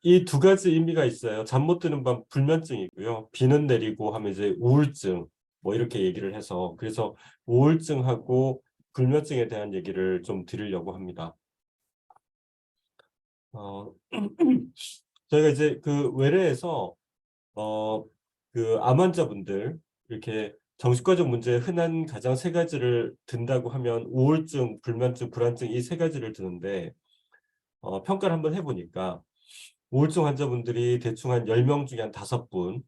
이 두 가지 의미가 있어요. 잠 못 드는 밤 불면증이고요. 비는 내리고 하면 이제 우울증 뭐 이렇게 얘기를 해서 그래서 우울증하고 불면증에 대한 얘기를 좀 드리려고 합니다. 어, 저희가 이제 그 외래에서 어, 그 암 환자분들 이렇게 정신과적 문제 흔한 가장 세 가지를 든다고 하면 우울증, 불면증, 불안증 이 세 가지를 드는데 평가를 한번 해보니까 우울증 환자분들이 대충 한 10명 중에 한 5분,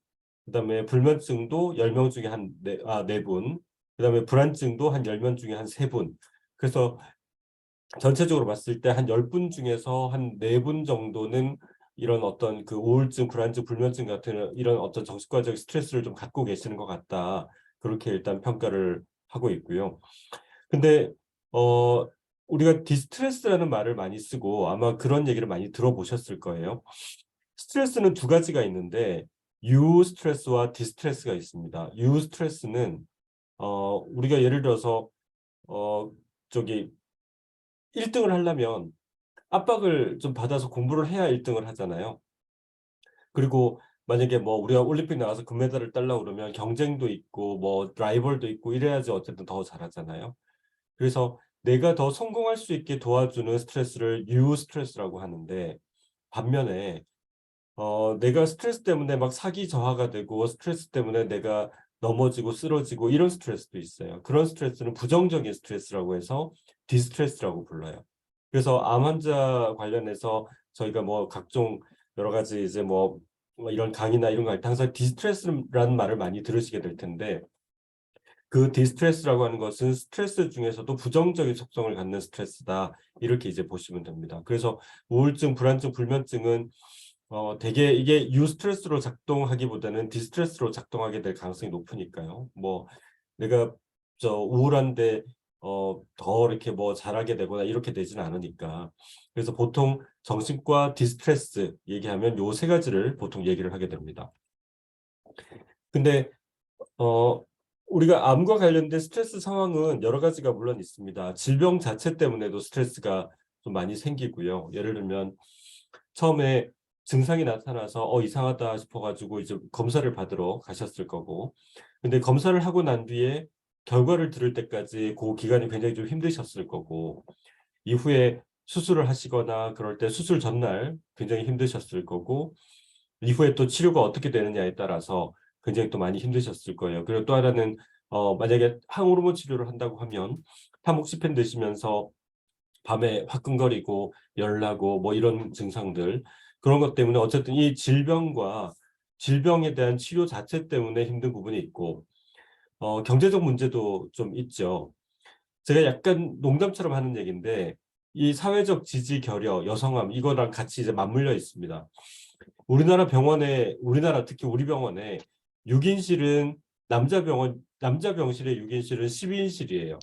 그다음에 불면증도 10명 중에 한 4분, 그다음에 불안증도 한 10명 중에 한 3분. 그래서 전체적으로 봤을 때 한 10분 중에서 한 4분 정도는 이런 어떤 그 우울증, 불안증, 불면증 같은 이런 어떤 정신과적 스트레스를 좀 갖고 계시는 것 같다. 그렇게 일단 평가를 하고 있고요. 근데 어 우리가 디스트레스라는 말을 많이 쓰고 아마 그런 얘기를 많이 들어보셨을 거예요. 스트레스는 두 가지가 있는데 유 스트레스와 디스트레스가 있습니다. 유 스트레스는 우리가 예를 들어서 어 저기 1등을 하려면 압박을 좀 받아서 공부를 해야 1등을 하잖아요. 그리고 만약에 뭐 우리가 올림픽 나가서 금메달을 따려고 그러면 경쟁도 있고 뭐 라이벌도 있고 이래야지 어쨌든 더 잘하잖아요. 그래서 내가 더 성공할 수 있게 도와주는 스트레스를 유 스트레스라고 하는데 반면에 내가 스트레스 때문에 막 사기 저하가 되고 스트레스 때문에 내가 넘어지고 쓰러지고 이런 스트레스도 있어요. 그런 스트레스는 부정적인 스트레스라고 해서 디스트레스라고 불러요. 그래서 암 환자 관련해서 저희가 뭐 각종 여러 가지 이제 뭐 이런 강의나 이런 거 할 때 항상 디스트레스라는 말을 많이 들으시게 될 텐데 그 디스트레스라고 하는 것은 스트레스 중에서도 부정적인 속성을 갖는 스트레스다. 이렇게 이제 보시면 됩니다. 그래서 우울증, 불안증, 불면증은 되게 이게 유스트레스로 작동하기보다는 디스트레스로 작동하게 될 가능성이 높으니까요. 뭐 내가 저 우울한데 더 이렇게 뭐 잘하게 되거나 이렇게 되지는 않으니까. 그래서 보통 정신과 디스트레스 얘기하면 요 세 가지를 보통 얘기를 하게 됩니다. 근데 어 우리가 암과 관련된 스트레스 상황은 여러 가지가 물론 있습니다. 질병 자체 때문에도 스트레스가 좀 많이 생기고요. 예를 들면 처음에 증상이 나타나서 이상하다 싶어가지고 이제 검사를 받으러 가셨을 거고, 근데 검사를 하고 난 뒤에 결과를 들을 때까지 그 기간이 굉장히 좀 힘드셨을 거고, 이후에 수술을 하시거나 그럴 때 수술 전날 굉장히 힘드셨을 거고, 이후에 또 치료가 어떻게 되느냐에 따라서 굉장히 또 많이 힘드셨을 거예요. 그리고 또 하나는 만약에 항호르몬 치료를 한다고 하면 타모xifen 드시면서 밤에 화끈거리고 열나고 뭐 이런 증상들 그런 것 때문에 어쨌든 이 질병과 질병에 대한 치료 자체 때문에 힘든 부분이 있고 경제적 문제도 좀 있죠. 제가 약간 농담처럼 하는 얘기인데 이 사회적 지지 결여 여성암 이거랑 같이 이제 맞물려 있습니다. 우리나라 병원에 우리나라 특히 우리 병원에 6인실은 남자 병실의 6인실은 12인실이에요.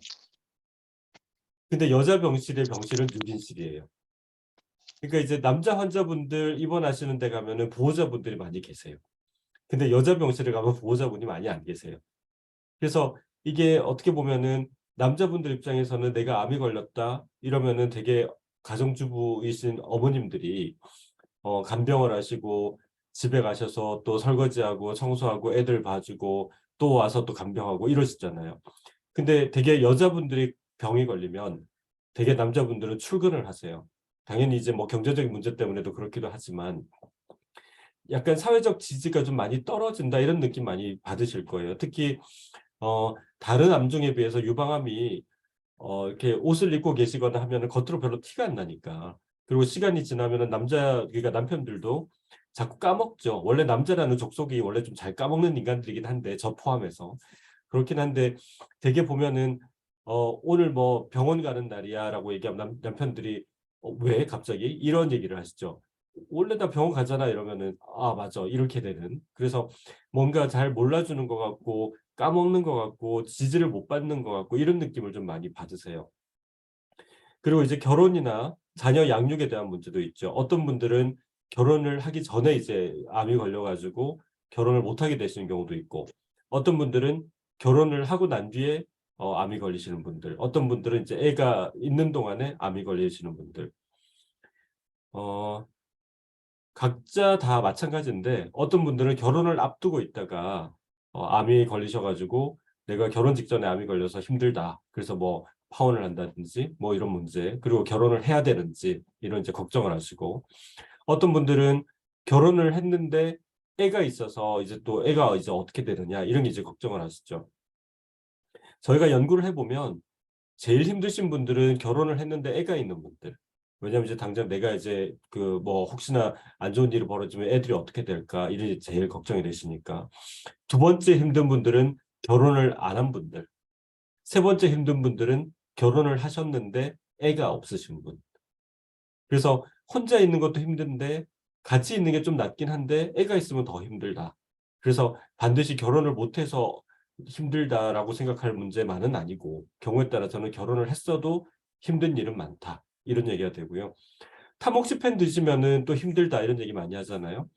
근데 여자 병실의 병실은 6인실이에요. 그러니까 이제 남자 환자분들 입원하시는 데 가면은 보호자분들이 많이 계세요. 근데 여자 병실에 가면 보호자분이 많이 안 계세요. 그래서 이게 어떻게 보면은 남자분들 입장에서는 내가 암이 걸렸다 이러면은 되게 가정주부이신 어머님들이 간병을 하시고 집에 가셔서 또 설거지하고 청소하고 애들 봐주고 또 와서 또 간병하고 이러시잖아요. 근데 되게 여자분들이 병이 걸리면 되게 남자분들은 출근을 하세요. 당연히 이제 뭐 경제적인 문제 때문에도 그렇기도 하지만 약간 사회적 지지가 좀 많이 떨어진다 이런 느낌 많이 받으실 거예요. 특히 다른 암종에 비해서 유방암이 이렇게 옷을 입고 계시거나 하면은 겉으로 별로 티가 안 나니까. 그리고 시간이 지나면은 그러니까 남편들도 자꾸 까먹죠. 원래 남자라는 족속이 원래 좀 잘 까먹는 인간들이긴 한데 저 포함해서 그렇긴 한데 되게 보면은 오늘 뭐 병원 가는 날이야라고 얘기하면 남편들이 왜 갑자기 이런 얘기를 하시죠. 원래 다 병원 가잖아 이러면은 아 맞아 이렇게 되는 그래서 뭔가 잘 몰라주는 것 같고 까먹는 것 같고 지지를 못 받는 것 같고 이런 느낌을 좀 많이 받으세요. 그리고 이제 결혼이나 자녀 양육에 대한 문제도 있죠. 어떤 분들은 결혼을 하기 전에 이제 암이 걸려가지고 결혼을 못 하게 되시는 경우도 있고, 어떤 분들은 결혼을 하고 난 뒤에 암이 걸리시는 분들, 어떤 분들은 이제 애가 있는 동안에 암이 걸리시는 분들. 어, 각자 다 마찬가지인데 어떤 분들은 결혼을 앞두고 있다가 암이 걸리셔가지고 내가 결혼 직전에 암이 걸려서 힘들다. 그래서 뭐 파혼을 한다든지 뭐 이런 문제 그리고 결혼을 해야 되는지 이런 이제 걱정을 하시고 어떤 분들은 결혼을 했는데 애가 있어서 이제 또 애가 이제 어떻게 되느냐 이런 게 이제 걱정을 하시죠. 저희가 연구를 해보면 제일 힘드신 분들은 결혼을 했는데 애가 있는 분들. 왜냐면 이제 당장 내가 이제 그 뭐 혹시나 안 좋은 일이 벌어지면 애들이 어떻게 될까 이런 제일 걱정이 되시니까. 두 번째 힘든 분들은 결혼을 안 한 분들. 세 번째 힘든 분들은 결혼을 하셨는데 애가 없으신 분. 그래서 혼자 있는 것도 힘든데 같이 있는 게 좀 낫긴 한데 애가 있으면 더 힘들다. 그래서 반드시 결혼을 못해서 힘들다라고 생각할 문제만은 아니고 경우에 따라서는 결혼을 했어도 힘든 일은 많다. 이런 얘기가 되고요. 타목시펜 드시면은 또 힘들다 이런 얘기 많이 하잖아요.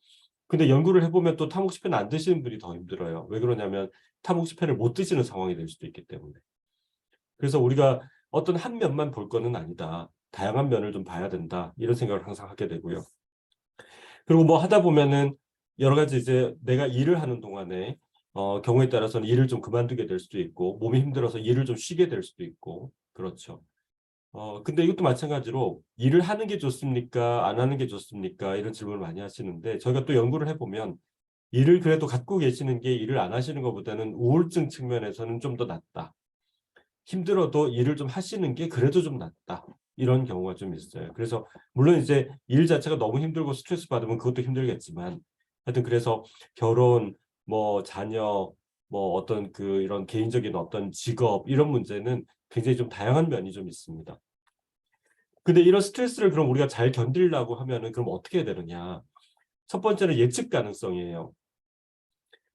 근데 연구를 해보면 또 타목시펜 안 드시는 분이 더 힘들어요. 왜 그러냐면 타목시펜을 못 드시는 상황이 될 수도 있기 때문에. 그래서 우리가 어떤 한 면만 볼 거는 아니다. 다양한 면을 좀 봐야 된다. 이런 생각을 항상 하게 되고요. 그리고 뭐 하다 보면은 여러 가지 이제 내가 일을 하는 동안에 경우에 따라서는 일을 좀 그만두게 될 수도 있고 몸이 힘들어서 일을 좀 쉬게 될 수도 있고 그렇죠. 근데 이것도 마찬가지로 일을 하는 게 좋습니까? 안 하는 게 좋습니까? 이런 질문을 많이 하시는데 저희가 또 연구를 해보면 일을 그래도 갖고 계시는 게 일을 안 하시는 것보다는 우울증 측면에서는 좀 더 낫다. 힘들어도 일을 좀 하시는 게 그래도 좀 낫다. 이런 경우가 좀 있어요. 그래서 물론 이제 일 자체가 너무 힘들고 스트레스 받으면 그것도 힘들겠지만 하여튼 그래서 결혼, 뭐 자녀, 뭐 어떤 그 이런 개인적인 어떤 직업 이런 문제는 굉장히 좀 다양한 면이 좀 있습니다. 근데 이런 스트레스를 그럼 우리가 잘 견디려고 하면은 그럼 어떻게 해야 되느냐? 첫 번째는 예측 가능성이에요.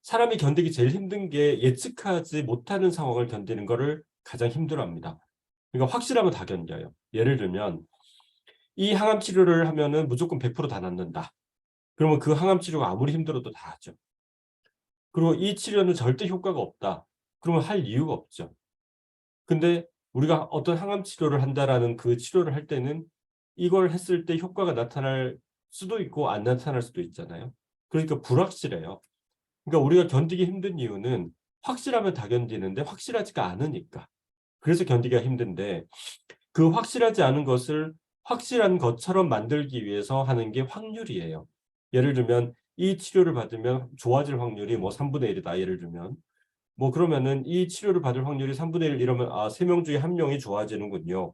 사람이 견디기 제일 힘든 게 예측하지 못하는 상황을 견디는 거를 가장 힘들어합니다. 그러니까 확실하면 다 견뎌요. 예를 들면 이 항암 치료를 하면은 무조건 100%다 낫는다. 그러면 그 항암 치료가 아무리 힘들어도 다 하죠. 그리고 이 치료는 절대 효과가 없다. 그러면 할 이유가 없죠. 근데 우리가 어떤 항암 치료를 한다라는 그 치료를 할 때는 이걸 했을 때 효과가 나타날 수도 있고 안 나타날 수도 있잖아요. 그러니까 불확실해요. 그러니까 우리가 견디기 힘든 이유는 확실하면 다 견디는데 확실하지가 않으니까. 그래서 견디기가 힘든데 그 확실하지 않은 것을 확실한 것처럼 만들기 위해서 하는 게 확률이에요. 예를 들면 이 치료를 받으면 좋아질 확률이 뭐 3분의 1이다. 예를 들면 뭐 그러면은 이 치료를 받을 확률이 3분의 1 이러면 아, 3명 중에 1명이 좋아지는군요.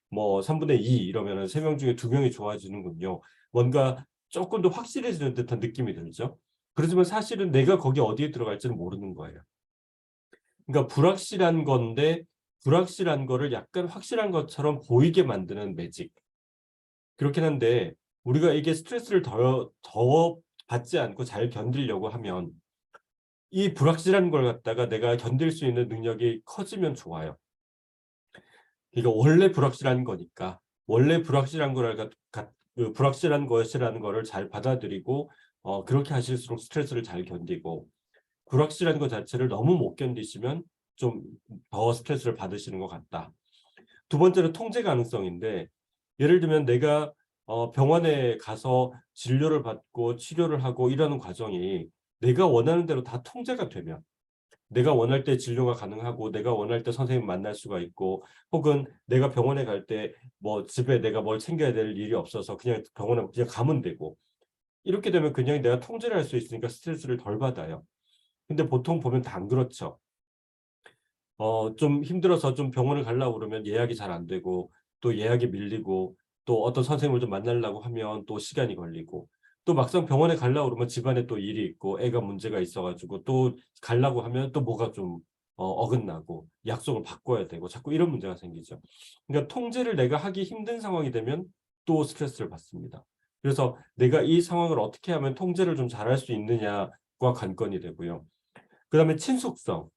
뭐 3분의 2 이러면은 3명 중에 2명이 좋아지는군요. 뭔가 조금 더 확실해지는 듯한 느낌이 들죠. 그렇지만 사실은 내가 거기 어디에 들어갈지는 모르는 거예요. 그러니까 불확실한 건데 불확실한 거를 약간 확실한 것처럼 보이게 만드는 매직. 그렇긴 한데 우리가 이게 스트레스를 더 받지 않고 잘 견디려고 하면 이 불확실한 걸 갖다가 내가 견딜 수 있는 능력이 커지면 좋아요. 그러니까 원래 불확실한 거니까 원래 불확실한 거를 그 불확실한 것이라는 거를 잘 받아들이고 그렇게 하실수록 스트레스를 잘 견디고 불확실한 것 자체를 너무 못 견디시면 좀 더 스트레스를 받으시는 것 같다. 두 번째는 통제 가능성인데 예를 들면 내가 병원에 가서 진료를 받고 치료를 하고 이러는 과정이 내가 원하는 대로 다 통제가 되면 내가 원할 때 진료가 가능하고 내가 원할 때 선생님 만날 수가 있고 혹은 내가 병원에 갈 때 뭐 집에 내가 뭘 챙겨야 될 일이 없어서 그냥 병원에 그냥 가면 되고 이렇게 되면 그냥 내가 통제를 할 수 있으니까 스트레스를 덜 받아요. 근데 보통 보면 다 안 그렇죠. 좀 힘들어서 좀 병원을 가려고 그러면 예약이 잘 안 되고 또 예약이 밀리고 또 어떤 선생님을 좀 만나려고 하면 또 시간이 걸리고 또 막상 병원에 가려고 그러면 집안에 또 일이 있고 애가 문제가 있어가지고 또 가려고 하면 또 뭐가 좀 어긋나고 약속을 바꿔야 되고 자꾸 이런 문제가 생기죠. 그러니까 통제를 내가 하기 힘든 상황이 되면 또 스트레스를 받습니다. 그래서 내가 이 상황을 어떻게 하면 통제를 좀 잘할 수 있느냐가 관건이 되고요. 그다음에 친숙성.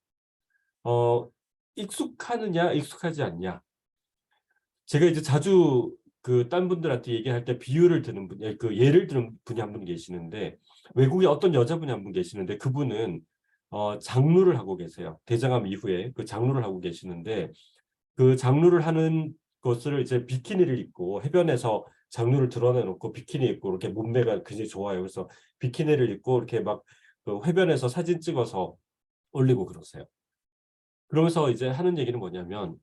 어, 익숙하느냐, 익숙하지 않냐. 제가 이제 자주 그 딴 분들한테 얘기할 때 비유를 드는 분, 그 예를 드는 분이 한 분 계시는데 외국에 어떤 여자분이 한 분 계시는데 그분은 장루를 하고 계세요. 대장암 이후에 그 장루를 하고 계시는데 그 장루를 하는 것을 이제 비키니를 입고 해변에서 장르를 드러내놓고 비키니 입고 이렇게 몸매가 굉장히 좋아요. 그래서 비키니를 입고 이렇게 막그 해변에서 사진 찍어서 올리고 그러세요. 그러면서 이제 하는 얘기는 뭐냐면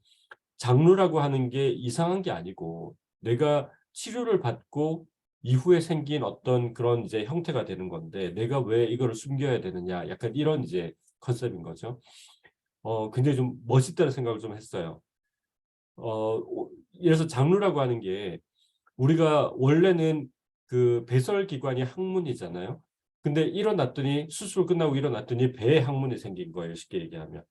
장르라고 하는 게 이상한 게 아니고 내가 치료를 받고 이후에 생긴 어떤 그런 이제 형태가 되는 건데 내가 왜 이거를 숨겨야 되느냐 약간 이런 이제 컨셉인 거죠. 굉장히 좀 멋있다는 생각을 좀 했어요. 예를 들어서 장르라고 하는 게 우리가 원래는 그 배설기관이 항문이잖아요. 근데 일어났더니 수술 끝나고 일어났더니 배에 항문이 생긴 거예요. 쉽게 얘기하면.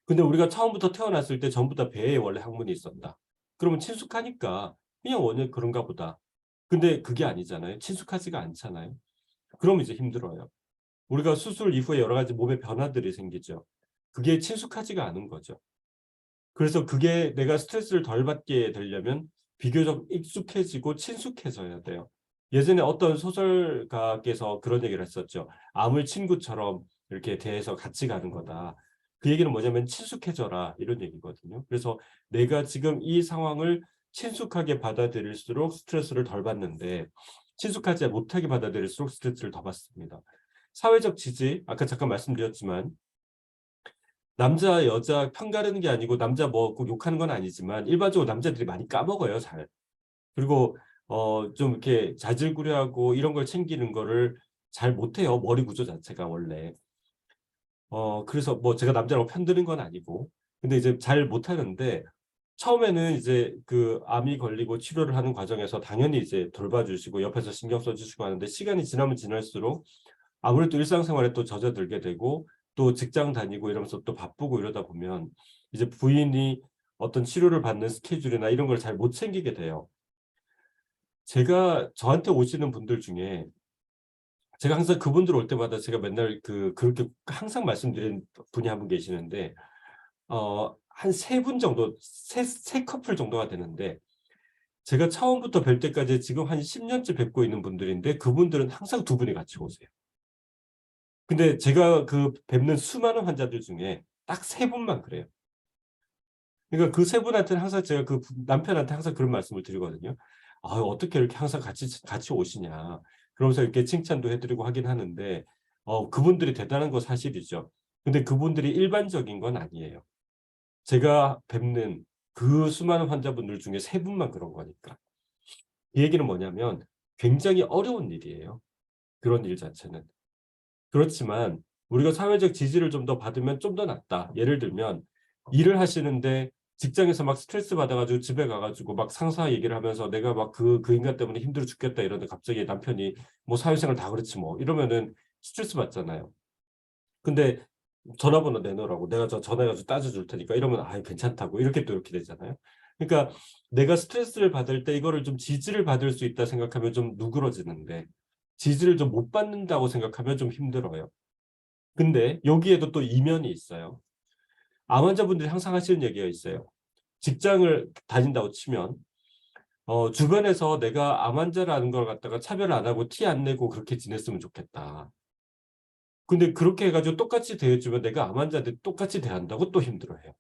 근데 우리가 처음부터 태어났을 때 전부 다 배에 원래 항문이 있었다. 그러면 친숙하니까 그냥 원래 그런가 보다. 근데 그게 아니잖아요. 친숙하지가 않잖아요. 그럼 이제 힘들어요. 우리가 수술 이후에 여러 가지 몸의 변화들이 생기죠. 그게 친숙하지가 않은 거죠. 그래서 그게 내가 스트레스를 덜 받게 되려면 비교적 익숙해지고 친숙해져야 돼요. 예전에 어떤 소설가께서 그런 얘기를 했었죠. 암을 친구처럼 이렇게 대해서 같이 가는 거다. 그 얘기는 뭐냐면 친숙해져라 이런 얘기거든요. 그래서 내가 지금 이 상황을 친숙하게 받아들일수록 스트레스를 덜 받는데 친숙하지 못하게 받아들일수록 스트레스를 더 받습니다. 사회적 지지, 아까 잠깐 말씀드렸지만 남자 여자 편가르는 게 아니고 남자 뭐 꼭 욕하는 건 아니지만 일반적으로 남자들이 많이 까먹어요 잘. 그리고 좀 이렇게 자질구레하고 이런 걸 챙기는 거를 잘 못해요 머리 구조 자체가 원래. 그래서 뭐 제가 남자라고 편드는 건 아니고 근데 이제 잘 못하는데 처음에는 이제 그 암이 걸리고 치료를 하는 과정에서 당연히 이제 돌봐주시고 옆에서 신경 써주시고 하는데 시간이 지나면 지날수록 아무래도 일상생활에 또 젖어들게 되고 또 직장 다니고 이러면서 또 바쁘고 이러다 보면 이제 부인이 어떤 치료를 받는 스케줄이나 이런 걸 잘 못 챙기게 돼요. 제가 저한테 오시는 분들 중에 제가 항상 그분들 올 때마다 제가 맨날 그렇게 항상 말씀드리는 분이 한 분 계시는데 한 세 분 정도 세 커플 정도가 되는데 제가 처음부터 뵐 때까지 지금 한 10년째 뵙고 있는 분들인데 그분들은 항상 두 분이 같이 오세요. 근데 제가 그 뵙는 수많은 환자들 중에 딱 세 분만 그래요. 그러니까 그 세 분한테는 항상 제가 남편한테 항상 그런 말씀을 드리거든요. 아, 어떻게 이렇게 항상 같이 오시냐. 그러면서 이렇게 칭찬도 해드리고 하긴 하는데, 그분들이 대단한 거 사실이죠. 근데 그분들이 일반적인 건 아니에요. 제가 뵙는 그 수많은 환자분들 중에 세 분만 그런 거니까. 이 얘기는 뭐냐면 굉장히 어려운 일이에요. 그런 일 자체는. 그렇지만 우리가 사회적 지지를 좀 더 받으면 좀 더 낫다. 예를 들면 일을 하시는데 직장에서 막 스트레스 받아가지고 집에 가가지고 막 상사 얘기를 하면서 내가 막 그 인간 때문에 힘들어 죽겠다 이러는데 갑자기 남편이 뭐 사회생활 다 그렇지 뭐 이러면은 스트레스 받잖아요. 근데 전화번호 내놓으라고 내가 저 전화해가지고 따져줄 테니까 이러면 아 괜찮다고 이렇게 또 이렇게 되잖아요. 그러니까 내가 스트레스를 받을 때 이거를 좀 지지를 받을 수 있다 생각하면 좀 누그러지는데 지지를 좀 못 받는다고 생각하면 좀 힘들어요. 근데 여기에도 또 이면이 있어요. 암 환자분들이 항상 하시는 얘기가 있어요. 직장을 다닌다고 치면 주변에서 내가 암 환자라는 걸 갖다가 차별 안 하고 티 안 내고 그렇게 지냈으면 좋겠다. 근데 그렇게 해가지고 똑같이 대해주면 내가 암 환자들 똑같이 대한다고 또 힘들어해요.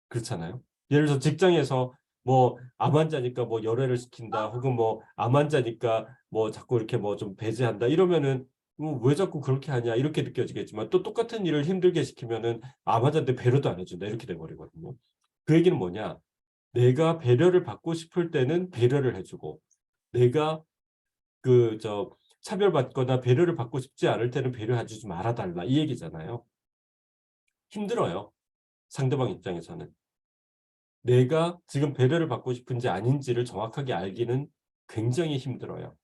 그렇잖아요. 예를 들어서 직장에서 뭐 암 환자니까 뭐 열애를 시킨다 혹은 뭐 암 환자니까 뭐 자꾸 이렇게 뭐 좀 배제한다 이러면은 왜 자꾸 그렇게 하냐 이렇게 느껴지겠지만 또 똑같은 일을 힘들게 시키면은 암 환자한테 배려도 안 해준다 이렇게 돼버리거든요. 그 얘기는 뭐냐? 내가 배려를 받고 싶을 때는 배려를 해주고 내가 차별받거나 배려를 받고 싶지 않을 때는 배려해주지 말아달라 이 얘기잖아요. 힘들어요. 상대방 입장에서는. 내가 지금 배려를 받고 싶은지 아닌지를 정확하게 알기는 굉장히 힘들어요.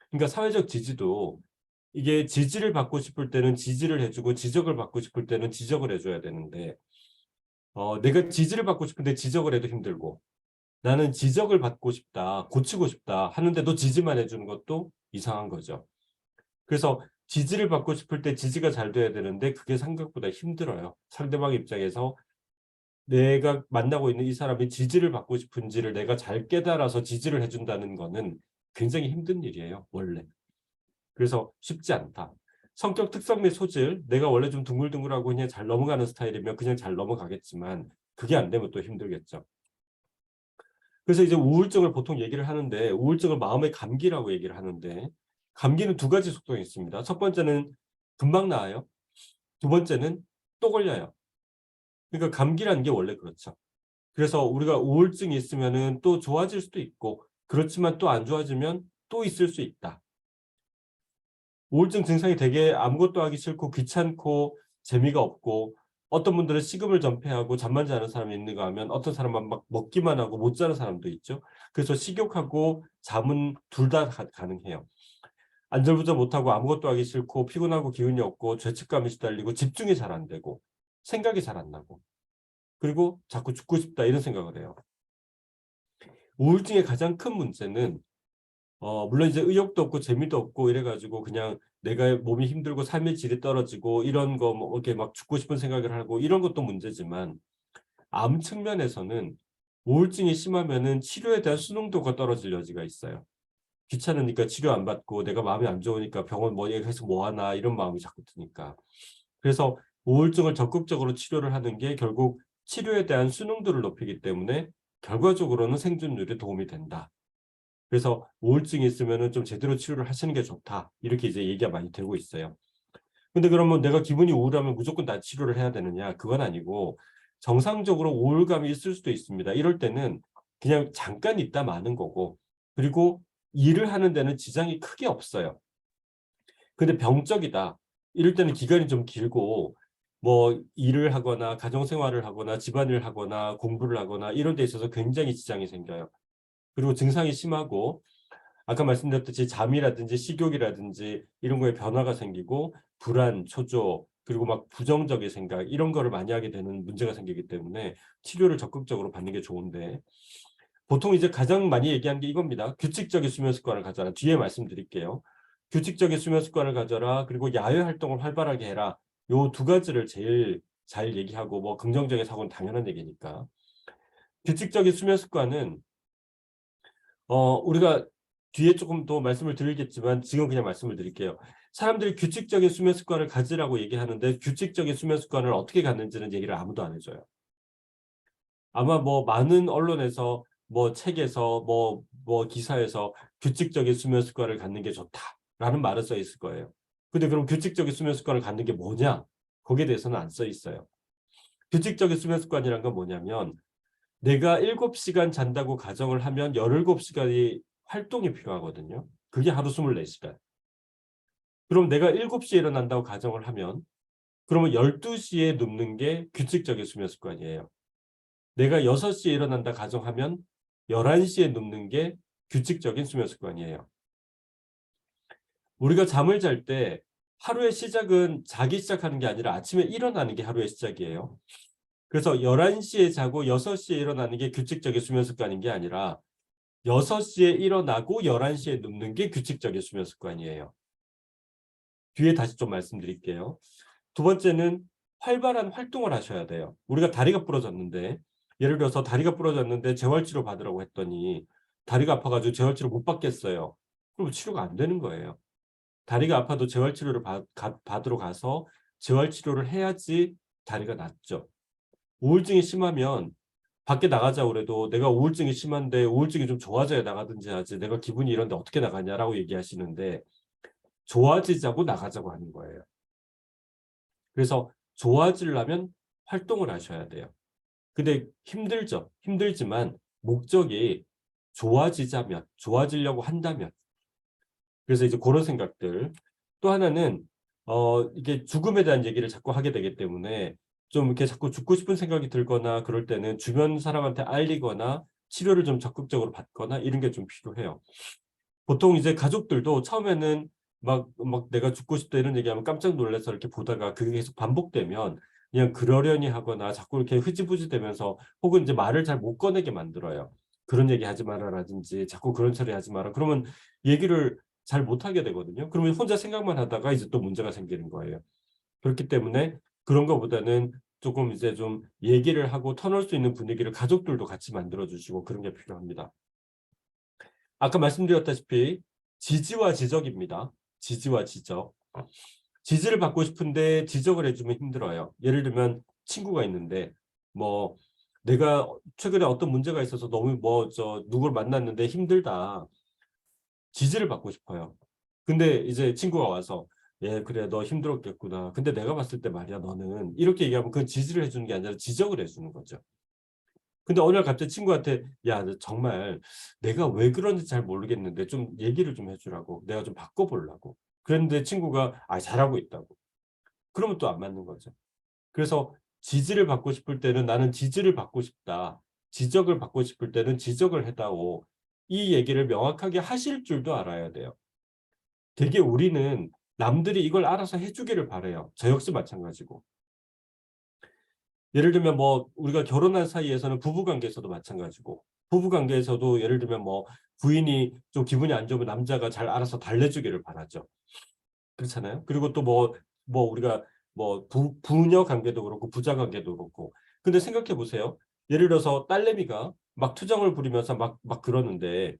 그러니까 사회적 지지도 이게 지지를 받고 싶을 때는 지지를 해주고 지적을 받고 싶을 때는 지적을 해줘야 되는데 내가 지지를 받고 싶은데 지적을 해도 힘들고 나는 지적을 받고 싶다, 고치고 싶다 하는데도 지지만 해주는 것도 이상한 거죠. 그래서 지지를 받고 싶을 때 지지가 잘 돼야 되는데 그게 생각보다 힘들어요. 상대방 입장에서 내가 만나고 있는 이 사람이 지지를 받고 싶은지를 내가 잘 깨달아서 지지를 해준다는 거는 굉장히 힘든 일이에요, 원래. 그래서 쉽지 않다. 성격 특성 및 소질, 내가 원래 좀 둥글둥글하고 그냥 잘 넘어가는 스타일이면 그냥 잘 넘어가겠지만 그게 안 되면 또 힘들겠죠. 그래서 이제 우울증을 보통 얘기를 하는데 우울증을 마음의 감기라고 얘기를 하는데 감기는 두 가지 속성이 있습니다. 첫 번째는 금방 나아요. 두 번째는 또 걸려요. 그러니까 감기라는 게 원래 그렇죠. 그래서 우리가 우울증이 있으면은 또 좋아질 수도 있고 그렇지만 또 안 좋아지면 또 있을 수 있다. 우울증 증상이 되게 아무것도 하기 싫고 귀찮고 재미가 없고 어떤 분들은 식음을 전폐하고 잠만 자는 사람이 있는가 하면 어떤 사람은 막 먹기만 하고 못 자는 사람도 있죠. 그래서 식욕하고 잠은 둘 다 가능해요. 안절부절 못하고 아무것도 하기 싫고 피곤하고 기운이 없고 죄책감이 시달리고 집중이 잘 안 되고 생각이 잘 안 나고 그리고 자꾸 죽고 싶다 이런 생각을 해요. 우울증의 가장 큰 문제는 물론 이제 의욕도 없고 재미도 없고 이래가지고 그냥 내가 몸이 힘들고 삶의 질이 떨어지고 이런 거 뭐 이렇게 막 죽고 싶은 생각을 하고 이런 것도 문제지만 암 측면에서는 우울증이 심하면은 치료에 대한 순응도가 떨어질 여지가 있어요. 귀찮으니까 치료 안 받고 내가 마음이 안 좋으니까 병원 뭐 계속 뭐 하나 이런 마음이 자꾸 드니까. 그래서 우울증을 적극적으로 치료를 하는 게 결국 치료에 대한 순응도를 높이기 때문에 결과적으로는 생존율에 도움이 된다. 그래서 우울증이 있으면은 좀 제대로 치료를 하시는 게 좋다. 이렇게 이제 얘기가 많이 되고 있어요. 근데 그러면 내가 기분이 우울하면 무조건 다 치료를 해야 되느냐? 그건 아니고 정상적으로 우울감이 있을 수도 있습니다. 이럴 때는 그냥 잠깐 있다 마는 거고 그리고 일을 하는 데는 지장이 크게 없어요. 근데 병적이다. 이럴 때는 기간이 좀 길고 뭐 일을 하거나 가정생활을 하거나 집안일을 하거나 공부를 하거나 이런 데 있어서 굉장히 지장이 생겨요. 그리고 증상이 심하고 아까 말씀드렸듯이 잠이라든지 식욕이라든지 이런 거에 변화가 생기고 불안, 초조 그리고 막 부정적인 생각 이런 거를 많이 하게 되는 문제가 생기기 때문에 치료를 적극적으로 받는 게 좋은데 보통 이제 가장 많이 얘기하는 게 이겁니다. 규칙적인 수면 습관을 가져라. 뒤에 말씀드릴게요. 규칙적인 수면 습관을 가져라. 그리고 야외 활동을 활발하게 해라. 요 두 가지를 제일 잘 얘기하고 뭐 긍정적인 사고는 당연한 얘기니까. 규칙적인 수면 습관은 우리가 뒤에 조금 더 말씀을 드리겠지만 지금 그냥 말씀을 드릴게요. 사람들이 규칙적인 수면 습관을 가지라고 얘기하는데 규칙적인 수면 습관을 어떻게 갖는지는 얘기를 아무도 안 해줘요. 아마 뭐 많은 언론에서 뭐 책에서 뭐 기사에서 규칙적인 수면 습관을 갖는 게 좋다라는 말은 써 있을 거예요. 근데 그럼 규칙적인 수면 습관을 갖는 게 뭐냐? 거기에 대해서는 안 써 있어요. 규칙적인 수면 습관이란 건 뭐냐면 내가 7시간 잔다고 가정을 하면 17시간이 활동이 필요하거든요. 그게 하루 24시간. 그럼 내가 7시에 일어난다고 가정을 하면 그러면 12시에 눕는 게 규칙적인 수면 습관이에요. 내가 6시에 일어난다 가정하면 11시에 눕는 게 규칙적인 수면 습관이에요. 우리가 잠을 잘 때 하루의 시작은 자기 시작하는 게 아니라 아침에 일어나는 게 하루의 시작이에요. 그래서 11시에 자고 6시에 일어나는 게 규칙적인 수면 습관인 게 아니라 6시에 일어나고 11시에 눕는 게 규칙적인 수면 습관이에요. 뒤에 다시 좀 말씀드릴게요. 두 번째는 활발한 활동을 하셔야 돼요. 우리가 다리가 부러졌는데 예를 들어서 다리가 부러졌는데 재활치료 받으라고 했더니 다리가 아파가지고 재활치료 못 받겠어요. 그럼 치료가 안 되는 거예요. 다리가 아파도 재활치료를 받으러 가서 재활치료를 해야지 다리가 낫죠. 우울증이 심하면 밖에 나가자고 그래도 내가 우울증이 심한데 우울증이 좀 좋아져야 나가든지 하지 내가 기분이 이런데 어떻게 나가냐라고 얘기하시는데 좋아지자고 나가자고 하는 거예요. 그래서 좋아지려면 활동을 하셔야 돼요. 근데 힘들죠. 힘들지만 목적이 좋아지자면, 좋아지려고 한다면. 그래서 이제 그런 생각들. 또 하나는, 이게 죽음에 대한 얘기를 자꾸 하게 되기 때문에 좀 이렇게 자꾸 죽고 싶은 생각이 들거나 그럴 때는 주변 사람한테 알리거나 치료를 좀 적극적으로 받거나 이런 게 좀 필요해요. 보통 이제 가족들도 처음에는 막 내가 죽고 싶다 이런 얘기하면 깜짝 놀라서 이렇게 보다가 그게 계속 반복되면 그냥 그러려니 하거나 자꾸 이렇게 흐지부지 되면서 혹은 이제 말을 잘 못 꺼내게 만들어요. 그런 얘기 하지 마라라든지 자꾸 그런 소리 하지 마라. 그러면 얘기를 잘 못하게 되거든요. 그러면 혼자 생각만 하다가 이제 또 문제가 생기는 거예요. 그렇기 때문에 그런 것보다는 조금 이제 좀 얘기를 하고 터놓을 수 있는 분위기를 가족들도 같이 만들어 주시고 그런 게 필요합니다. 아까 말씀드렸다시피 지지와 지적입니다. 지지와 지적. 지지를 받고 싶은데 지적을 해주면 힘들어요. 예를 들면 친구가 있는데 뭐 내가 최근에 어떤 문제가 있어서 너무 누구를 만났는데 힘들다. 지지를 받고 싶어요. 근데 이제 친구가 와서 예, 그래, 너 힘들었겠구나. 근데 내가 봤을 때 말이야, 너는 이렇게 얘기하면 그건 지지를 해주는 게 아니라 지적을 해주는 거죠. 근데 어느 날 갑자기 친구한테 야, 너 정말 내가 왜 그런지 잘 모르겠는데 좀 얘기를 좀 해주라고. 내가 좀 바꿔보려고. 그런데 친구가 아, 잘하고 있다고. 그러면 또 안 맞는 거죠. 그래서 지지를 받고 싶을 때는 나는 지지를 받고 싶다. 지적을 받고 싶을 때는 지적을 해다오. 이 얘기를 명확하게 하실 줄도 알아야 돼요. 되게 우리는 남들이 이걸 알아서 해주기를 바래요. 저 역시 마찬가지고. 예를 들면 뭐 우리가 결혼한 사이에서는 부부관계에서도 마찬가지고 부부관계에서도 예를 들면 뭐 부인이 좀 기분이 안 좋으면 남자가 잘 알아서 달래주기를 바라죠. 그렇잖아요. 그리고 또 뭐 우리가 뭐 부녀 관계도 그렇고 부자 관계도 그렇고. 근데 생각해 보세요. 예를 들어서 딸내미가 막 투정을 부리면서 막 그러는데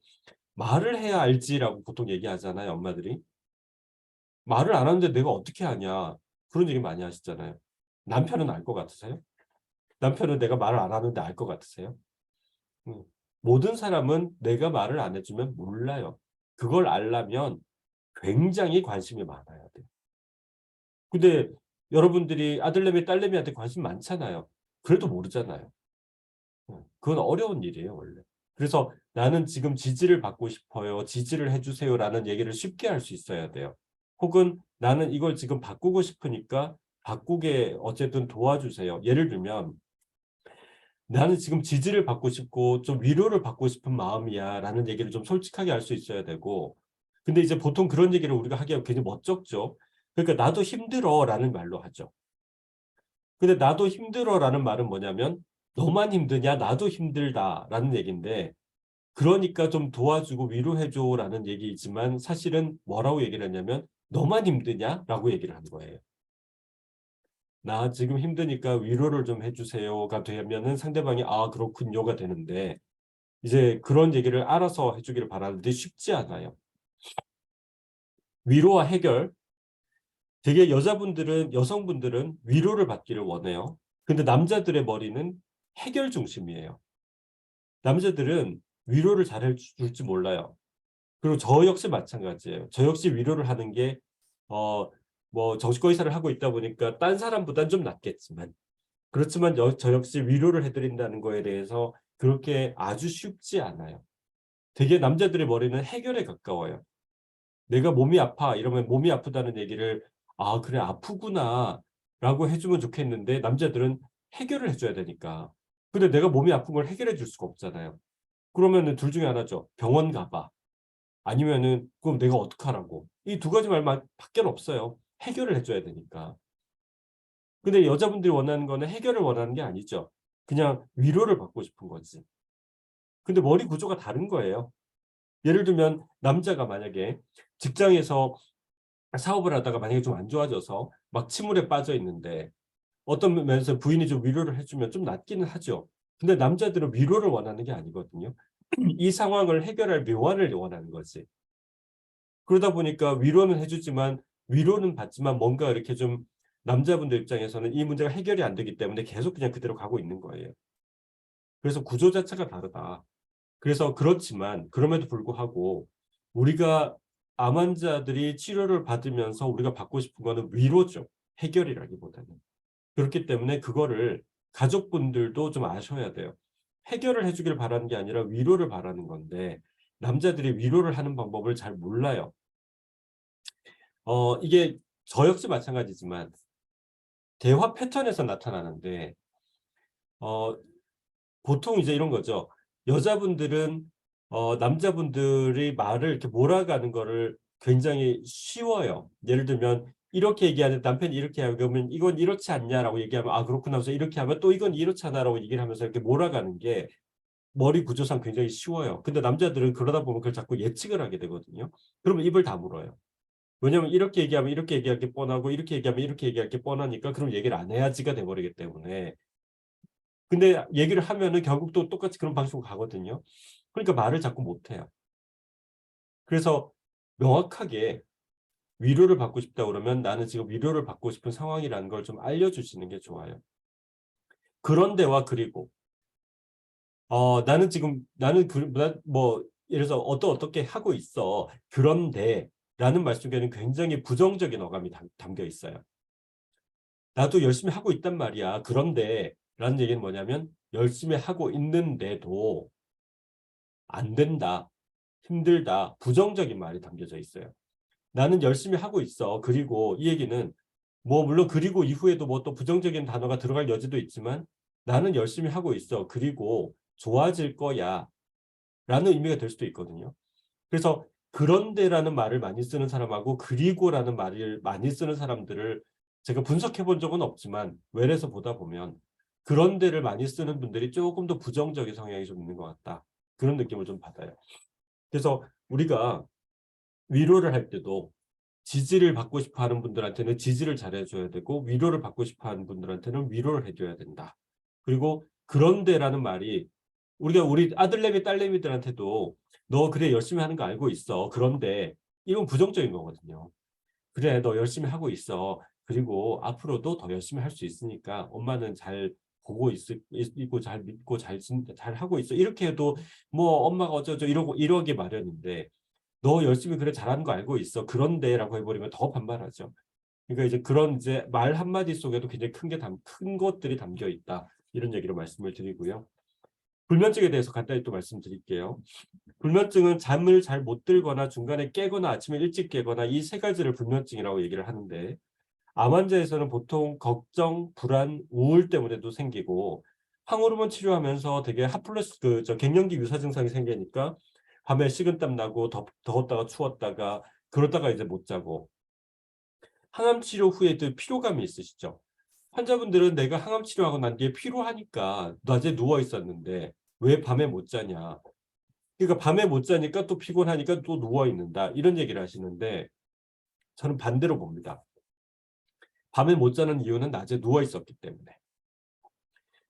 말을 해야 알지라고 보통 얘기하잖아요, 엄마들이. 말을 안 하는데 내가 어떻게 하냐. 그런 얘기 많이 하시잖아요. 남편은 알 것 같으세요? 남편은 내가 말을 안 하는데 알 것 같으세요? 음. 모든 사람은 내가 말을 안 해주면 몰라요. 그걸 알려면 굉장히 관심이 많아야 돼요. 근데 여러분들이 아들내미, 딸내미한테 관심 많잖아요. 그래도 모르잖아요. 그건 어려운 일이에요, 원래. 그래서 나는 지금 지지를 받고 싶어요. 지지를 해주세요라는 얘기를 쉽게 할 수 있어야 돼요. 혹은 나는 이걸 지금 바꾸고 싶으니까 바꾸게 어쨌든 도와주세요. 예를 들면 나는 지금 지지를 받고 싶고 좀 위로를 받고 싶은 마음이야 라는 얘기를 좀 솔직하게 할 수 있어야 되고 근데 이제 보통 그런 얘기를 우리가 하기가 괜히 멋쩍죠. 그러니까 나도 힘들어 라는 말로 하죠. 근데 나도 힘들어 라는 말은 뭐냐면 너만 힘드냐 나도 힘들다 라는 얘기인데 그러니까 좀 도와주고 위로해줘 라는 얘기이지만 사실은 뭐라고 얘기를 했냐면 너만 힘드냐 라고 얘기를 한 거예요. 나 지금 힘드니까 위로를 좀 해주세요가 되면은 상대방이 아 그렇군요가 되는데 이제 그런 얘기를 알아서 해주기를 바라는데 쉽지 않아요. 위로와 해결. 되게 여성분들은 위로를 받기를 원해요. 근데 남자들의 머리는 해결 중심이에요. 남자들은 위로를 잘 해줄지 몰라요. 그리고 저 역시 마찬가지예요. 저 역시 위로를 하는 게, 뭐, 정신과 의사를 하고 있다 보니까 딴 사람보단 좀 낫겠지만, 그렇지만 저 역시 위로를 해드린다는 거에 대해서 그렇게 아주 쉽지 않아요. 되게 남자들의 머리는 해결에 가까워요. 내가 몸이 아파 이러면 몸이 아프다는 얘기를 아 그래 아프구나 라고 해주면 좋겠는데 남자들은 해결을 해줘야 되니까 근데 내가 몸이 아픈 걸 해결해 줄 수가 없잖아요. 그러면은 둘 중에 하나죠. 병원 가봐. 아니면은 그럼 내가 어떡하라고. 이 두 가지 말만 밖에 없어요. 해결을 해줘야 되니까. 근데 여자분들이 원하는 거는 해결을 원하는 게 아니죠. 그냥 위로를 받고 싶은 거지. 근데 머리 구조가 다른 거예요. 예를 들면 남자가 만약에 직장에서 사업을 하다가 만약에 좀 안 좋아져서 막 침울에 빠져 있는데 어떤 면에서 부인이 좀 위로를 해주면 좀 낫기는 하죠. 근데 남자들은 위로를 원하는 게 아니거든요. 이 상황을 해결할 묘안을 원하는 거지. 그러다 보니까 위로는 해주지만 위로는 받지만 뭔가 이렇게 좀 남자분들 입장에서는 이 문제가 해결이 안 되기 때문에 계속 그냥 그대로 가고 있는 거예요. 그래서 구조 자체가 다르다. 그래서 그렇지만 그럼에도 불구하고 우리가 암 환자들이 치료를 받으면서 우리가 받고 싶은 거는 위로죠. 해결이라기보다는. 그렇기 때문에 그거를 가족분들도 좀 아셔야 돼요. 해결을 해주길 바라는 게 아니라 위로를 바라는 건데 남자들이 위로를 하는 방법을 잘 몰라요. 이게 저 역시 마찬가지지만 대화 패턴에서 나타나는데 어, 보통 이제 이런 거죠. 여자분들은 남자분들이 말을 이렇게 몰아가는 거를 굉장히 쉬워요. 예를 들면 이렇게 얘기하는 남편이 이렇게 하면 그러면 이건 이렇지 않냐라고 얘기하면 아 그렇구나 하면서 이렇게 하면 또 이건 이렇잖아라고 얘기를 하면서 이렇게 몰아가는 게 머리 구조상 굉장히 쉬워요. 근데 남자들은 그러다 보면 그걸 자꾸 예측을 하게 되거든요. 그러면 입을 다물어요. 왜냐면 이렇게 얘기하면 이렇게 얘기할 게 뻔하고 이렇게 얘기하면 이렇게 얘기할 게 뻔하니까 그럼 얘기를 안 해야지가 돼버리기 때문에 근데 얘기를 하면은 결국 또 똑같이 그런 방식으로 가거든요. 그러니까 말을 자꾸 못해요. 그래서 명확하게 위로를 받고 싶다 그러면 나는 지금 위로를 받고 싶은 상황이라는 걸 좀 알려주시는 게 좋아요. 그런데와 그리고 나는 지금 나는 뭐 예를 들어서 어떻게 하고 있어. 그런데 라는 말 속에는 굉장히 부정적인 어감이 담겨 있어요. 나도 열심히 하고 있단 말이야. 그런데 라는 얘기는 뭐냐면 열심히 하고 있는데도 안 된다. 힘들다. 부정적인 말이 담겨져 있어요. 나는 열심히 하고 있어. 그리고 이 얘기는 뭐 물론 그리고 이후에도 뭐 또 부정적인 단어가 들어갈 여지도 있지만 나는 열심히 하고 있어. 그리고 좋아질 거야. 라는 의미가 될 수도 있거든요. 그래서 그런데라는 말을 많이 쓰는 사람하고 그리고라는 말을 많이 쓰는 사람들을 제가 분석해 본 적은 없지만 외래에서 보다 보면 그런데를 많이 쓰는 분들이 조금 더 부정적인 성향이 좀 있는 것 같다. 그런 느낌을 좀 받아요. 그래서 우리가 위로를 할 때도 지지를 받고 싶어 하는 분들한테는 지지를 잘해줘야 되고 위로를 받고 싶어 하는 분들한테는 위로를 해줘야 된다. 그리고 그런데라는 말이 우리가 우리 아들내미 딸내미들한테도 너 그래 열심히 하는 거 알고 있어. 그런데 이건 부정적인 거거든요. 그래 너 열심히 하고 있어. 그리고 앞으로도 더 열심히 할 수 있으니까 엄마는 잘 보고 있고 잘 믿고 잘 하고 있어. 이렇게 해도 뭐 엄마가 어쩌죠 이러고 이러기 마련인데 너 열심히 그래 잘하는 거 알고 있어. 그런데라고 해버리면 더 반발하죠. 그러니까 이제 그런 이제 말 한마디 속에도 굉장히 큰 것들이 담겨 있다. 이런 얘기로 말씀을 드리고요. 불면증에 대해서 간단히 또 말씀드릴게요. 불면증은 잠을 잘 못 들거나 중간에 깨거나 아침에 일찍 깨거나 이 세 가지를 불면증이라고 얘기를 하는데 암 환자에서는 보통 걱정, 불안, 우울 때문에도 생기고 항호르몬 치료하면서 되게 핫플러스 그저 갱년기 유사 증상이 생기니까 밤에 식은땀 나고 더웠다가 추웠다가 그러다가 이제 못 자고 항암 치료 후에도 피로감이 있으시죠. 환자분들은 내가 항암 치료하고 난 뒤에 피로하니까 낮에 누워 있었는데 왜 밤에 못 자냐. 그러니까 밤에 못 자니까 또 피곤하니까 또 누워 있는다. 이런 얘기를 하시는데 저는 반대로 봅니다. 밤에 못 자는 이유는 낮에 누워 있었기 때문에.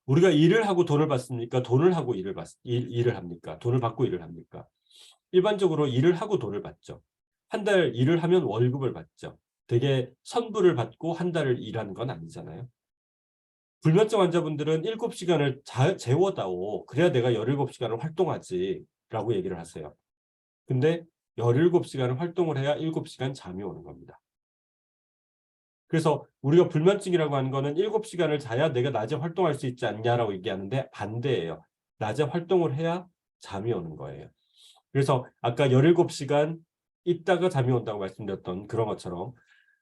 우리가 일을 하고 돈을 받습니까? 돈을 하고 일을 합니까? 돈을 받고 일을 합니까? 일반적으로 일을 하고 돈을 받죠. 한 달 일을 하면 월급을 받죠. 되게 선불을 받고 한 달을 일하는 건 아니잖아요. 불면증 환자분들은 7시간을 재워다오. 그래야 내가 17시간을 활동하지. 라고 얘기를 하세요. 근데 17시간을 활동을 해야 7시간 잠이 오는 겁니다. 그래서 우리가 불면증이라고 하는 거는 7시간을 자야 내가 낮에 활동할 수 있지 않냐라고 얘기하는데 반대예요. 낮에 활동을 해야 잠이 오는 거예요. 그래서 아까 17시간 있다가 잠이 온다고 말씀드렸던 그런 것처럼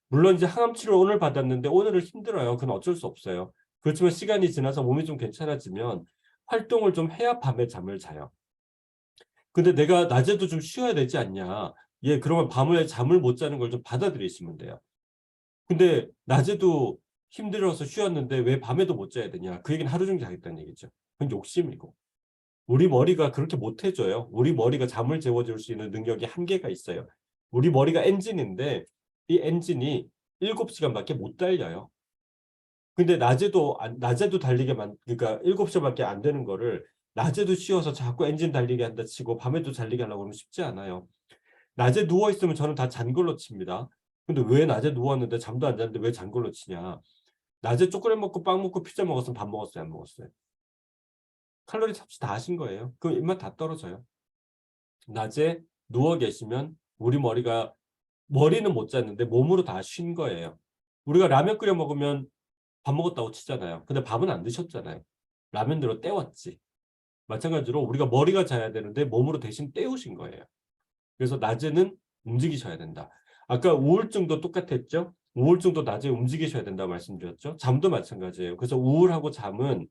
물론 이제 항암 치료 오늘 받았는데 오늘은 힘들어요. 그건 어쩔 수 없어요. 그렇지만 시간이 지나서 몸이 좀 괜찮아지면 활동을 좀 해야 밤에 잠을 자요. 근데 내가 낮에도 좀 쉬어야 되지 않냐. 예, 그러면 밤에 잠을 못 자는 걸 좀 받아들이시면 돼요. 근데 낮에도 힘들어서 쉬었는데 왜 밤에도 못 자야 되냐. 그 얘기는 하루 종일 자겠다는 얘기죠. 그건 욕심이고. 우리 머리가 그렇게 못 해줘요. 우리 머리가 잠을 재워줄 수 있는 능력이 한계가 있어요. 우리 머리가 엔진인데 이 엔진이 7시간밖에 못 달려요. 근데 낮에도 그러니까 7시간밖에 안 되는 거를 낮에도 쉬어서 자꾸 엔진 달리게 한다 치고 밤에도 달리게 하려고 하면 쉽지 않아요. 낮에 누워 있으면 저는 다 잔 걸로 칩니다. 근데 왜 낮에 누웠는데 잠도 안 잤는데 왜 잔 걸로 치냐? 낮에 초콜릿 먹고 빵 먹고 피자 먹었으면 밥 먹었어요, 안 먹었어요? 칼로리 섭취 다 하신 거예요. 그럼 입맛 다 떨어져요. 낮에 누워 계시면 우리 머리는 못 잤는데 몸으로 다 쉰 거예요. 우리가 라면 끓여 먹으면 밥 먹었다고 치잖아요. 근데 밥은 안 드셨잖아요. 라면으로 때웠지. 마찬가지로 우리가 머리가 자야 되는데 몸으로 대신 때우신 거예요. 그래서 낮에는 움직이셔야 된다. 아까 우울증도 똑같았죠? 우울증도 낮에 움직이셔야 된다고 말씀드렸죠? 잠도 마찬가지예요. 그래서 우울하고 잠은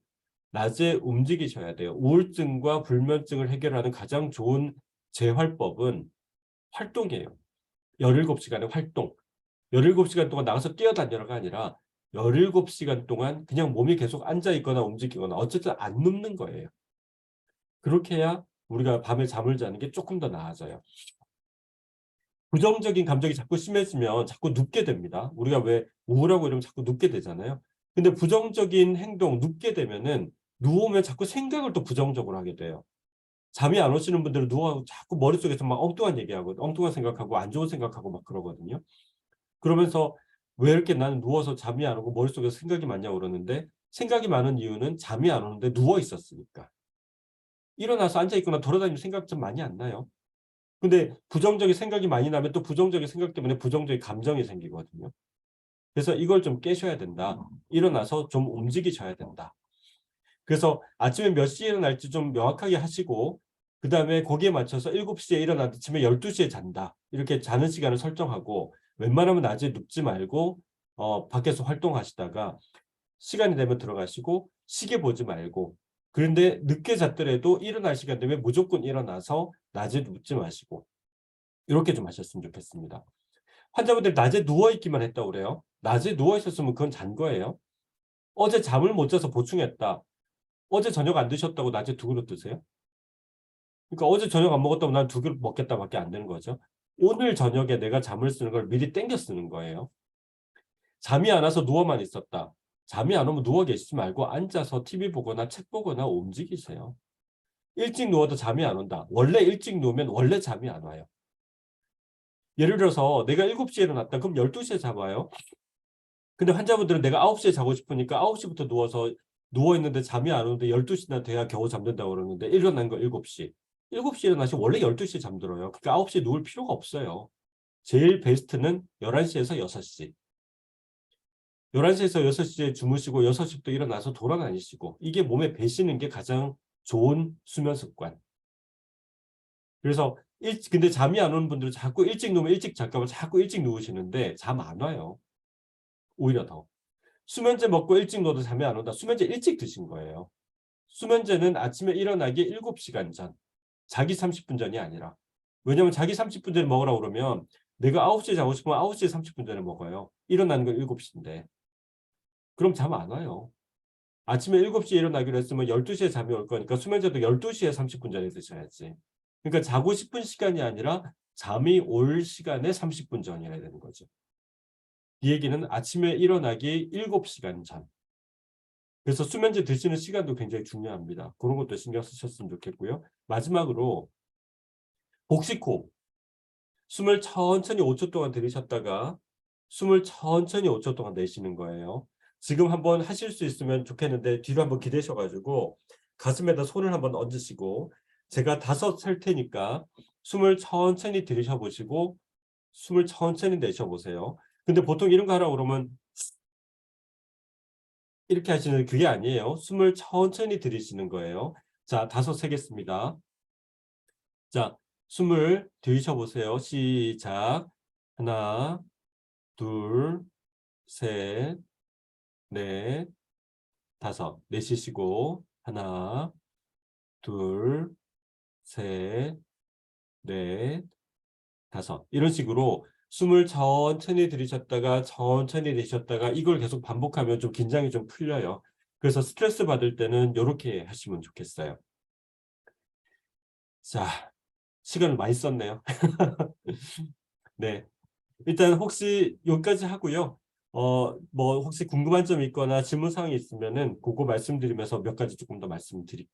낮에 움직이셔야 돼요. 우울증과 불면증을 해결하는 가장 좋은 재활법은 활동이에요. 17시간의 활동. 17시간 동안 나가서 뛰어다녀라가 아니라 17시간 동안 그냥 몸이 계속 앉아 있거나 움직이거나 어쨌든 안 눕는 거예요. 그렇게 해야 우리가 밤에 잠을 자는 게 조금 더 나아져요. 부정적인 감정이 자꾸 심해지면 자꾸 눕게 됩니다. 우리가 왜 우울하고 이러면 자꾸 눕게 되잖아요. 근데 부정적인 행동, 눕게 되면은 누우면 자꾸 생각을 또 부정적으로 하게 돼요. 잠이 안 오시는 분들은 누워 자꾸 머릿속에서 막 엉뚱한 얘기하고 엉뚱한 생각하고 안 좋은 생각하고 막 그러거든요. 그러면서 왜 이렇게 나는 누워서 잠이 안 오고 머릿속에서 생각이 많냐고 그러는데 생각이 많은 이유는 잠이 안 오는데 누워 있었으니까. 일어나서 앉아있거나 돌아다니면 생각 좀 많이 안 나요. 근데 부정적인 생각이 많이 나면 또 부정적인 생각 때문에 부정적인 감정이 생기거든요. 그래서 이걸 좀 깨셔야 된다. 일어나서 좀 움직이셔야 된다. 그래서 아침에 몇 시에 일어날지 좀 명확하게 하시고 그 다음에 거기에 맞춰서 7시에 일어나도 아침에 12시에 잔다. 이렇게 자는 시간을 설정하고 웬만하면 낮에 눕지 말고 밖에서 활동하시다가 시간이 되면 들어가시고 시계 보지 말고 그런데 늦게 잤더라도 일어날 시간 되면 무조건 일어나서 낮에 눕지 마시고 이렇게 좀 하셨으면 좋겠습니다. 환자분들 낮에 누워있기만 했다고 그래요. 낮에 누워있었으면 그건 잔 거예요. 어제 잠을 못 자서 보충했다. 어제 저녁 안 드셨다고 낮에 2그릇 드세요? 그러니까 어제 저녁 안 먹었다고 난 2그릇 먹겠다밖에 안 되는 거죠. 오늘 저녁에 내가 잠을 쓰는 걸 미리 땡겨 쓰는 거예요. 잠이 안 와서 누워만 있었다. 잠이 안 오면 누워 계시지 말고 앉아서 TV 보거나 책 보거나 움직이세요. 일찍 누워도 잠이 안 온다. 원래 일찍 누우면 원래 잠이 안 와요. 예를 들어서 내가 7시에 일어났다. 그럼 12시에 잡아요. 근데 환자분들은 내가 9시에 자고 싶으니까 9시부터 누워있는데 잠이 안 오는데 12시나 돼야 겨우 잠든다고 그러는데 일어난 거 7시. 7시에 일어나시면 원래 12시에 잠들어요. 그러니까 9시에 누울 필요가 없어요. 제일 베스트는 11시에서 6시. 11시에서 6시에 주무시고 6시부터 일어나서 돌아다니시고 이게 몸에 배시는 게 가장 좋은 수면 습관. 그래서 근데 잠이 안 오는 분들은 자꾸 일찍 누우면 일찍 잘까 봐 자꾸 일찍 누우시는데 잠 안 와요. 오히려 더. 수면제 먹고 일찍 누워도 잠이 안 온다. 수면제 일찍 드신 거예요. 수면제는 아침에 일어나기 7시간 전. 자기 30분 전이 아니라. 왜냐면 자기 30분 전에 먹으라고 그러면 내가 9시에 자고 싶으면 9시에 30분 전에 먹어요. 일어나는 건 7시인데. 그럼 잠 안 와요. 아침에 7시에 일어나기로 했으면 12시에 잠이 올 거니까 수면제도 12시에 30분 전에 드셔야지. 그러니까 자고 싶은 시간이 아니라 잠이 올 시간에 30분 전이어야 되는 거죠. 이 얘기는 아침에 일어나기 7시간 전. 그래서 수면제 드시는 시간도 굉장히 중요합니다. 그런 것도 신경 쓰셨으면 좋겠고요. 마지막으로 복식호흡. 숨을 천천히 5초 동안 들이셨다가 숨을 천천히 5초 동안 내쉬는 거예요. 지금 한번 하실 수 있으면 좋겠는데 뒤로 한번 기대셔가지고 가슴에다 손을 한번 얹으시고 제가 5 셀 테니까 숨을 천천히 들이셔 보시고 숨을 천천히 내쉬어 보세요. 근데 보통 이런 거 하라고 그러면 이렇게 하시는 그게 아니에요. 숨을 천천히 들이쉬는 거예요. 자, 5 세겠습니다. 자, 숨을 들이셔 보세요. 시작. 하나, 둘, 셋, 넷, 5. 내쉬시고 하나, 둘, 셋, 넷, 5. 이런 식으로 숨을 천천히 들이셨다가 천천히 내쉬었다가 이걸 계속 반복하면 좀 긴장이 좀 풀려요. 그래서 스트레스 받을 때는 이렇게 하시면 좋겠어요. 자, 시간을 많이 썼네요. 네. 일단 혹시 여기까지 하고요. 뭐 혹시 궁금한 점 있거나 질문 사항이 있으면은 그거 말씀드리면서 몇 가지 조금 더 말씀드릴게요.